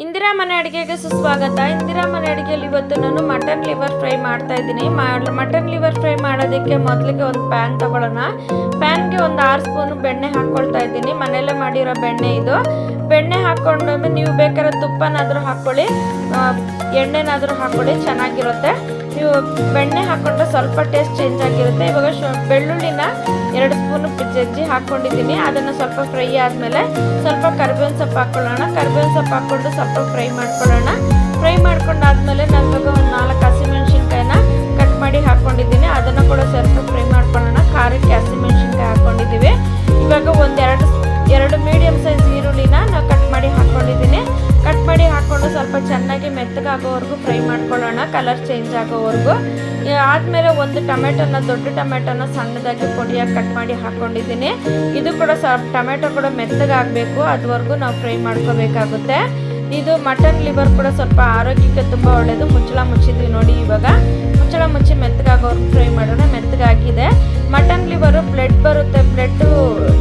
ಇಂದಿರಾ ಮನೆ ಅಡುಗೆಗೆ ಸುಸ್ವಾಗತ. ಇಂದಿರಾ ಮನೆ ಅಡುಗೆಯಲ್ಲಿ ಇವತ್ತು ನಾನು ಮಟನ್ ಲಿವರ್ ಫ್ರೈ ಮಾಡ್ತಾ ಇದ್ದೀನಿ. ಮಟನ್ ಲಿವರ್ ಫ್ರೈ ಮಾಡೋದಕ್ಕೆ ಮೊದಲಿಗೆ ಒಂದು ಪ್ಯಾನ್ ತಗೊಳ್ಳೋಣ. ಪ್ಯಾನ್ಗೆ ಒಂದು 6 ಸ್ಪೂನ್ ಬೆಣ್ಣೆ ಹಾಕ್ಕೊಳ್ತಾ ಇದ್ದೀನಿ. ಮನೆಯಲ್ಲೇ ಮಾಡಿರೋ ಬೆಣ್ಣೆ ಇದು. ಬೆಣ್ಣೆ ಹಾಕ್ಕೊಂಡು ನೀವು ಬೇಕಾದ್ರೆ ತುಪ್ಪನಾದರೂ ಹಾಕ್ಕೊಳ್ಳಿ, ಎಣ್ಣೆನಾದರೂ ಹಾಕ್ಕೊಳ್ಳಿ, ಚೆನ್ನಾಗಿರುತ್ತೆ. ನೀವು ಬೆಣ್ಣೆ ಹಾಕ್ಕೊಂಡ್ರೆ ಸ್ವಲ್ಪ ಟೇಸ್ಟ್ ಚೇಂಜ್ ಆಗಿರುತ್ತೆ. ಇವಾಗ ಬೆಳ್ಳುಳ್ಳಿನ 2 ಸ್ಪೂನ್ ಜಜ್ಜಿ ಹಾಕ್ಕೊಂಡಿದ್ದೀನಿ. ಅದನ್ನು ಸ್ವಲ್ಪ ಫ್ರೈ ಆದಮೇಲೆ ಸ್ವಲ್ಪ ಕರಿಬೇವಿನ ಸೊಪ್ಪು ಹಾಕ್ಕೊಳ್ಳೋಣ. ಕರಿಬೇವಿನ ಸೊಪ್ಪು ಹಾಕ್ಕೊಂಡು ಸ್ವಲ್ಪ ಫ್ರೈ ಮಾಡ್ಕೊಳ್ಳೋಣ. ಫ್ರೈ ಮಾಡ್ಕೊಂಡಾದ್ಮೇಲೆ ನಾನು ಇವಾಗ ಒಂದು 4 ಹಸಿಮೆಣ್ಸಿನ್ಕಾಯಿನ ಕಟ್ ಮಾಡಿ ಹಾಕ್ಕೊಂಡಿದ್ದೀನಿ. ಅದನ್ನು ಕೂಡ ಸ್ವಲ್ಪ ಫ್ರೈ ಮಾಡ್ಕೊಳ್ಳೋಣ. ಖಾರಕ್ಕೆ ಹಸಿಮೆಣ್ಸಿನ್ಕಾಯಿ ಹಾಕ್ಕೊಂಡಿದ್ದೀವಿ. ಇವಾಗ ಎರಡು ಮೀಡಿಯಮ್ ಸೈಜ್ ಈರುಳ್ಳಿನ ನಾವು ಕಟ್ ಮಾಡಿ ಹಾಕ್ಕೊಂಡಿದ್ದೀನಿ. ಕಟ್ ಮಾಡಿ ಹಾಕ್ಕೊಂಡು ಸ್ವಲ್ಪ ಚೆನ್ನಾಗಿ ಮೆತ್ತಗಾಗೋವರೆಗೂ ಫ್ರೈ ಮಾಡ್ಕೊಳ್ಳೋಣ, ಕಲರ್ ಚೇಂಜ್ ಆಗೋವರೆಗೂ. ಆದಮೇಲೆ ಒಂದು ದೊಡ್ಡ ಟೊಮೆಟೊನ ಸಣ್ಣದಾಗಿ ಪುಡಿಯಾಗಿ ಕಟ್ ಮಾಡಿ ಹಾಕ್ಕೊಂಡಿದ್ದೀನಿ. ಇದು ಕೂಡ ಟೊಮೆಟೊ ಕೂಡ ಮೆತ್ತಗಾಗಬೇಕು, ಅದುವರೆಗೂ ನಾವು ಫ್ರೈ ಮಾಡ್ಕೋಬೇಕಾಗುತ್ತೆ. ಇದು ಮಟನ್ ಲಿವರ್ ಕೂಡ ಸ್ವಲ್ಪ ಆರೋಗ್ಯಕ್ಕೆ ತುಂಬ ಒಳ್ಳೆಯದು. ಮುಚ್ಚಳ ಮುಚ್ಚಿದ್ವಿ ನೋಡಿ. ಇವಾಗ ಮುಚ್ಚಳ ಮುಚ್ಚಿ ಮೆತ್ತಗಾಗೋವರೆಗೂ ಫ್ರೈ ಮಾಡೋಣ. ಮೆತ್ತಗಾಗಿದೆ. ಮಟನ್ ಲಿವರು ಬ್ಲಡ್ ಬರುತ್ತೆ, ಬ್ಲಡ್ಡು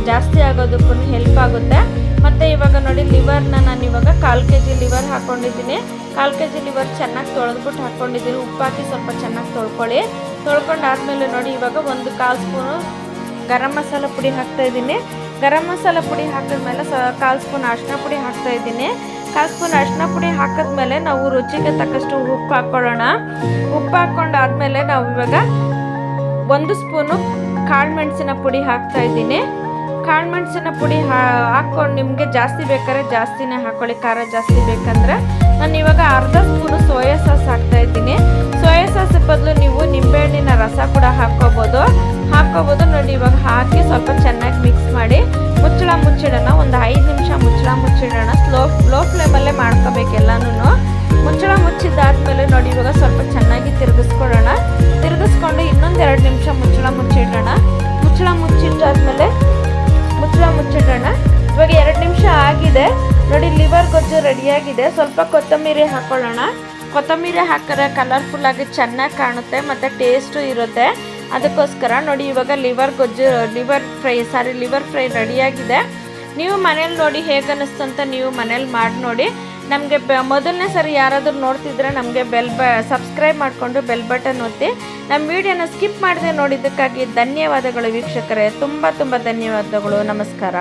ಜಾಸ್ತಿ ಆಗೋದಕ್ಕೂ ಹೆಲ್ಪ್ ಆಗುತ್ತೆ. ಮತ್ತು ಇವಾಗ ನೋಡಿ ಲಿವರ್ನ ನಾನು ಇವಾಗ 1/4 kg ಲಿವರ್ ಹಾಕ್ಕೊಂಡಿದ್ದೀನಿ. 1/4 kg ಲಿವರ್ ಚೆನ್ನಾಗಿ ತೊಳೆದ್ಬಿಟ್ಟು ಹಾಕ್ಕೊಂಡಿದ್ದೀನಿ. ಉಪ್ಪು ಹಾಕಿ ಸ್ವಲ್ಪ ಚೆನ್ನಾಗಿ ತೊಳ್ಕೊಳ್ಳಿ. ತೊಳ್ಕೊಂಡಾದ್ಮೇಲೆ ನೋಡಿ ಇವಾಗ ಒಂದು 1/4 ಸ್ಪೂನು ಗರಂ ಮಸಾಲ ಪುಡಿ ಹಾಕ್ತಾಯಿದ್ದೀನಿ. ಗರಂ ಮಸಾಲ ಪುಡಿ ಹಾಕಿದ್ಮೇಲೆ 1/4 ಸ್ಪೂನ್ ಅರಿಶಿನ ಪುಡಿ ಹಾಕ್ತಾಯಿದ್ದೀನಿ. 1/4 ಸ್ಪೂನ್ ಅರಿಶಿನ ಪುಡಿ ಹಾಕಿದ್ಮೇಲೆ ನಾವು ರುಚಿಗೆ ತಕ್ಕಷ್ಟು ಉಪ್ಪು ಹಾಕ್ಕೊಳ್ಳೋಣ. ಉಪ್ಪು ಹಾಕ್ಕೊಂಡಾದ್ಮೇಲೆ ನಾವು ಇವಾಗ 1 ಸ್ಪೂನು ಕಾಳು ಮೆಣಸಿನ ಪುಡಿ ಹಾಕ್ತಾಯಿದ್ದೀನಿ. ಕಾಳು ಮೆಣಸಿನ ಪುಡಿ ಹಾಕ್ಕೊಂಡು ನಿಮಗೆ ಜಾಸ್ತಿ ಬೇಕಾದ್ರೆ ಜಾಸ್ತಿನೇ ಹಾಕ್ಕೊಳ್ಳಿ, ಖಾರ ಜಾಸ್ತಿ ಬೇಕಂದ್ರೆ. ನಾನು ಇವಾಗ 1/2 ಸ್ಪೂನು ಸೋಯಾ ಸಾಸ್ ಹಾಕ್ತಾಯಿದ್ದೀನಿ. ಸೋಯಾ ಸಾಸ್ ಬದಲು ನೀವು ನಿಂಬೆಹಣ್ಣಿನ ರಸ ಕೂಡ ಹಾಕ್ಕೋಬೋದು. ನೋಡಿ ಇವಾಗ ಹಾಕಿ ಸ್ವಲ್ಪ ಚೆನ್ನಾಗಿ ಮಿಕ್ಸ್ ಮಾಡಿ ಮುಚ್ಚಳ ಮುಚ್ಚಿಡೋಣ. ಒಂದು 5 ನಿಮಿಷ ಮುಚ್ಚಳ ಮುಚ್ಚಿಡೋಣ. ಲೋ ಫ್ಲೇಮಲ್ಲೇ ಮಾಡ್ಕೋಬೇಕು ಎಲ್ಲನೂ. ಮುಚ್ಚಳ ಮುಚ್ಚಿದ್ದಾದ್ಮೇಲೆ ನೋಡಿ ಇವಾಗ ಸ್ವಲ್ಪ ಚೆನ್ನಾಗಿ ತಿರುಗಿಸ್ಕೊಳ್ಳೋಣ. ತಿರುಗಿಸ್ಕೊಂಡು ಇನ್ನೊಂದು 2 ನಿಮಿಷ ಮುಚ್ಚಳ ಮುಚ್ಚಿಡೋಣ. ಮುಚ್ಚಳ ಮುಚ್ಚಿಟ್ಟಾದ್ಮೇಲೆ ಮುಚ್ಚಿಡೋಣ. ಇವಾಗ 2 ನಿಮಿಷ ಆಗಿದೆ ನೋಡಿ. ಲಿವರ್ ಗೊಜ್ಜು ರೆಡಿಯಾಗಿದೆ. ಸ್ವಲ್ಪ ಕೊತ್ತಂಬರಿ ಹಾಕ್ಕೊಳ್ಳೋಣ. ಕೊತ್ತಂಬರಿ ಹಾಕಿದ್ರೆ ಕಲರ್ಫುಲ್ಲಾಗಿ ಚೆನ್ನಾಗಿ ಕಾಣುತ್ತೆ ಮತ್ತು ಟೇಸ್ಟು ಇರುತ್ತೆ. ಅದಕ್ಕೋಸ್ಕರ ನೋಡಿ ಇವಾಗ ಲಿವರ್ ಫ್ರೈ ರೆಡಿಯಾಗಿದೆ. ನೀವು ಮನೇಲಿ ನೋಡಿ ಹೇಗೆ ಅನ್ನಿಸ್ತು ಅಂತ ನೀವು ಮನೇಲಿ ಮಾಡಿ ನೋಡಿ. ನಮಗೆ ಮೊದಲನೇ ಸರಿ ಯಾರಾದರೂ ನೋಡ್ತಿದ್ರೆ ನಮಗೆ ಸಬ್ಸ್ಕ್ರೈಬ್ ಮಾಡಿಕೊಂಡು ಬೆಲ್ ಬಟನ್ ಒತ್ತಿ. ನಮ್ಮ ವಿಡಿಯೋನ ಸ್ಕಿಪ್ ಮಾಡದೆ ನೋಡಿದ್ದಕ್ಕಾಗಿ ಧನ್ಯವಾದಗಳು ವೀಕ್ಷಕರೇ. ತುಂಬ ಧನ್ಯವಾದಗಳು. ನಮಸ್ಕಾರ.